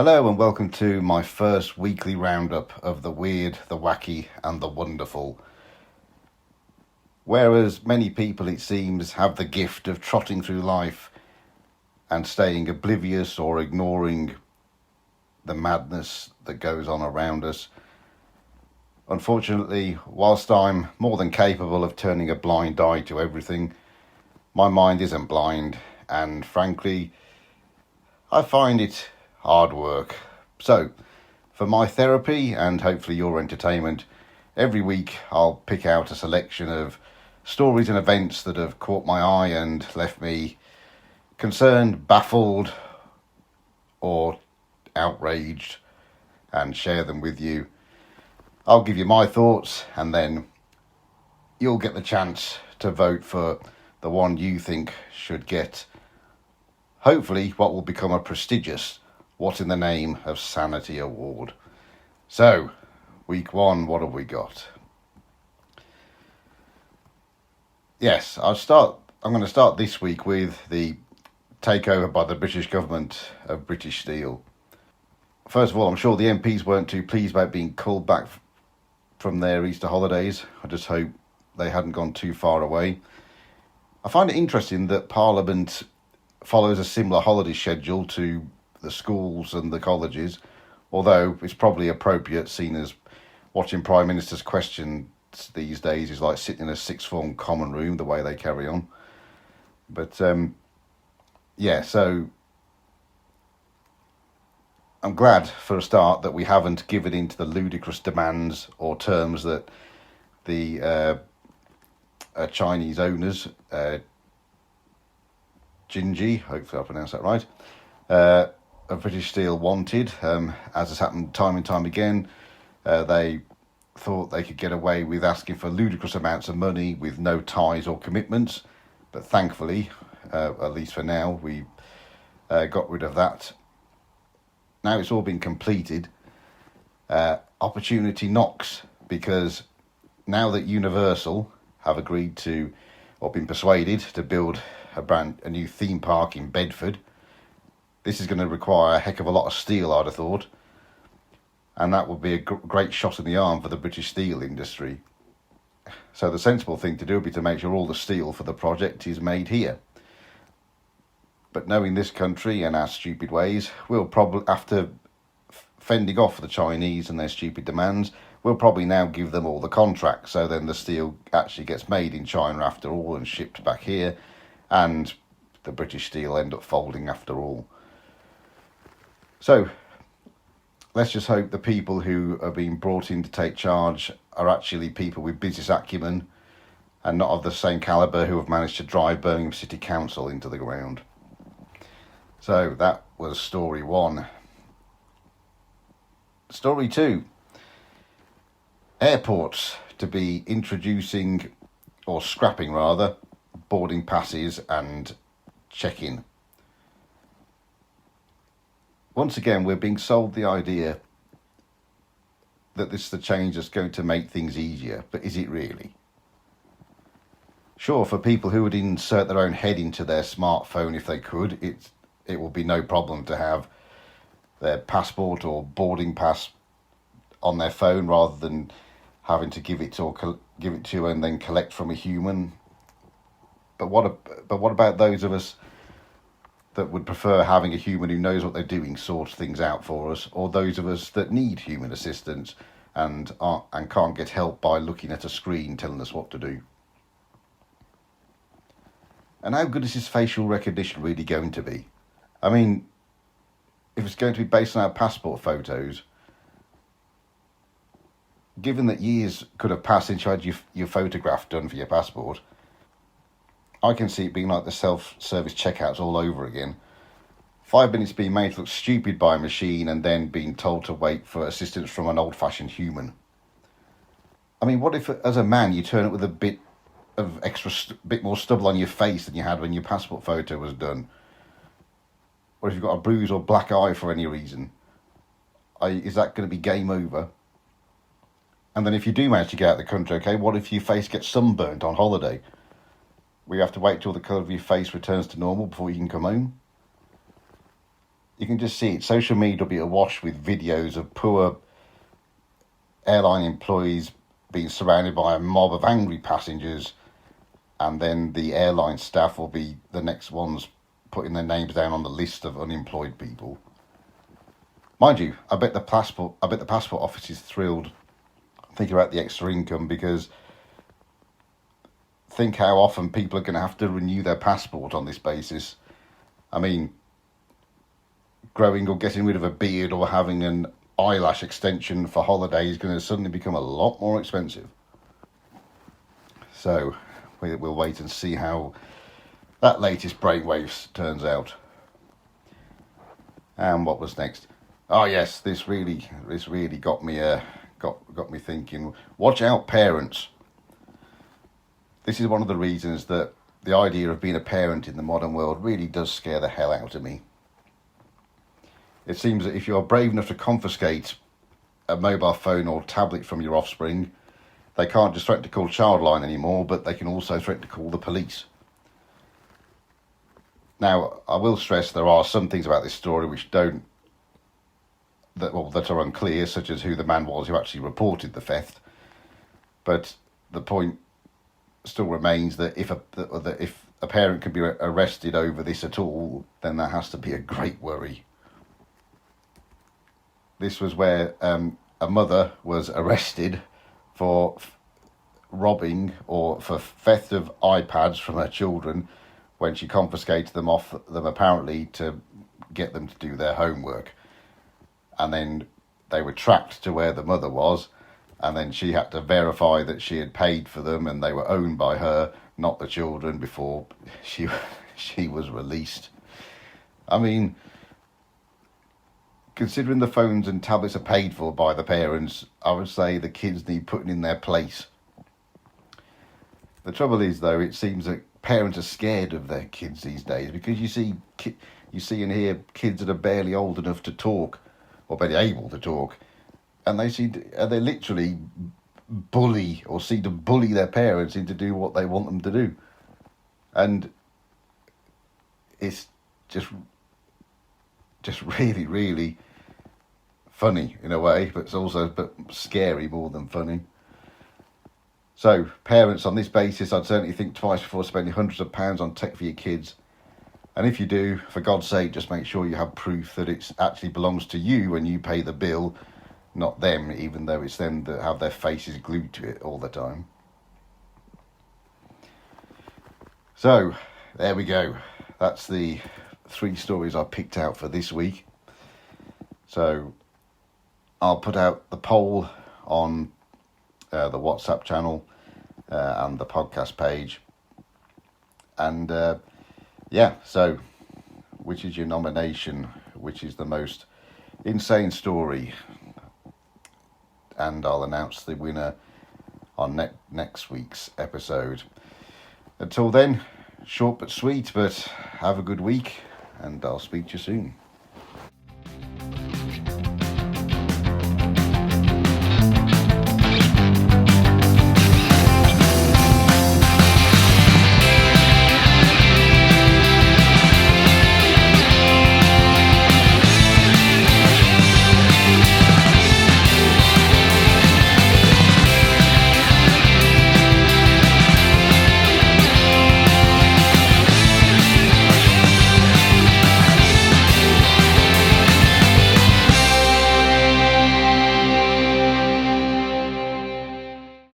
Hello and welcome to my first weekly roundup of the weird, the wacky and the wonderful. Whereas many people, it seems, have the gift of trotting through life and staying oblivious or ignoring the madness that goes on around us, unfortunately, whilst I'm more than capable of turning a blind eye to everything, my mind isn't blind, and frankly, I find it hard work. So, for my therapy and hopefully your entertainment, every week I'll pick out a selection of stories and events that have caught my eye and left me concerned, baffled, or outraged, and share them with you. I'll give you my thoughts, and then you'll get the chance to vote for the one you think should get, hopefully, what will become a prestigious What in the Name of Sanity award. So, week one, what have we got? Yes, I'm going to start this week with the takeover by the British government of British Steel. First of all, I'm sure the MPs weren't too pleased about being called back from their Easter holidays. I just hope they hadn't gone too far away. I find it interesting that Parliament follows a similar holiday schedule to the schools and the colleges, although it's probably appropriate, seen as watching Prime Minister's questions these days is like sitting in a sixth form common room, the way they carry on. But so I'm glad for a start that we haven't given in to the ludicrous demands or terms that the Chinese owners, Jinji, hopefully I pronounced that right, of British Steel wanted. As has happened time and time again, they thought they could get away with asking for ludicrous amounts of money with no ties or commitments, but thankfully, at least for now, we got rid of that. Now it's all been completed, opportunity knocks, because now that Universal have agreed to, or been persuaded to build a new theme park in Bedford, this is going to require a heck of a lot of steel, I'd have thought, and that would be a great shot in the arm for the British steel industry. So the sensible thing to do would be to make sure all the steel for the project is made here. But knowing this country and our stupid ways, we'll probably, after fending off the Chinese and their stupid demands, we'll probably now give them all the contracts, so then the steel actually gets made in China after all and shipped back here, and the British steel end up folding after all. So, let's just hope the people who are being brought in to take charge are actually people with business acumen and not of the same calibre who have managed to drive Birmingham City Council into the ground. So, that was story one. Story two. Airports to be introducing, or scrapping rather, boarding passes and check-in. Once again, we're being sold the idea that this is the change that's going to make things easier, but is it really? Sure, for people who would insert their own head into their smartphone if they could, it will be no problem to have their passport or boarding pass on their phone rather than having to give it to and then collect from a human. But what about those of us that would prefer having a human who knows what they're doing sort things out for us, or those of us that need human assistance and can't get help by looking at a screen telling us what to do? And how good is this facial recognition really going to be? I mean, if it's going to be based on our passport photos, given that years could have passed since you had your photograph done for your passport, I can see it being like the self-service checkouts all over again. 5 minutes being made to look stupid by a machine and then being told to wait for assistance from an old-fashioned human. I mean, what if, as a man, you turn up with a bit more stubble on your face than you had when your passport photo was done? Or if you've got a bruise or black eye for any reason? Is that going to be game over? And then if you do manage to get out of the country, okay, what if your face gets sunburnt on holiday? We have to wait till the colour of your face returns to normal before you can come home? you can just see it. Social media will be awash with videos of poor airline employees being surrounded by a mob of angry passengers, and then the airline staff will be the next ones putting their names down on the list of unemployed people. Mind you, I bet the passport office is thrilled thinking about the extra income, because think how often people are going to have to renew their passport on this basis. I mean, growing or getting rid of a beard or having an eyelash extension for holiday is going to suddenly become a lot more expensive. So we'll wait and see how that latest brainwave turns out. And what was next? Oh yes, this really got me got me thinking. Watch out, parents. This is one of the reasons that the idea of being a parent in the modern world really does scare the hell out of me. It seems that if you are brave enough to confiscate a mobile phone or tablet from your offspring, they can't just threaten to call Childline anymore, but they can also threaten to call the police. Now, I will stress there are some things about this story which that are unclear, such as who the man was who actually reported the theft. But the point still remains that if a parent can be arrested over this at all, then that has to be a great worry. This was where a mother was arrested for robbing or for theft of iPads from her children when she confiscated them off them, apparently to get them to do their homework. And then they were tracked to where the mother was, and then she had to verify that she had paid for them and they were owned by her, not the children, before she was released. I mean, considering the phones and tablets are paid for by the parents, I would say the kids need putting in their place. The trouble is, though, it seems that parents are scared of their kids these days, because you see and hear kids that are barely old enough to talk, or barely able to talk, and they literally bully or seem to bully their parents into do what they want them to do, and it's just really, really funny in a way, but it's also scary more than funny. So, parents, on this basis, I'd certainly think twice before spending hundreds of pounds on tech for your kids. And if you do, for God's sake, just make sure you have proof that it actually belongs to you when you pay the bill, not them, even though it's them that have their faces glued to it all the time. So, there we go. That's the 3 stories I picked out for this week. So, I'll put out the poll on the WhatsApp channel and the podcast page. And so which is your nomination? Which is the most insane story? And I'll announce the winner on next week's episode. Until then, short but sweet, but have a good week, and I'll speak to you soon.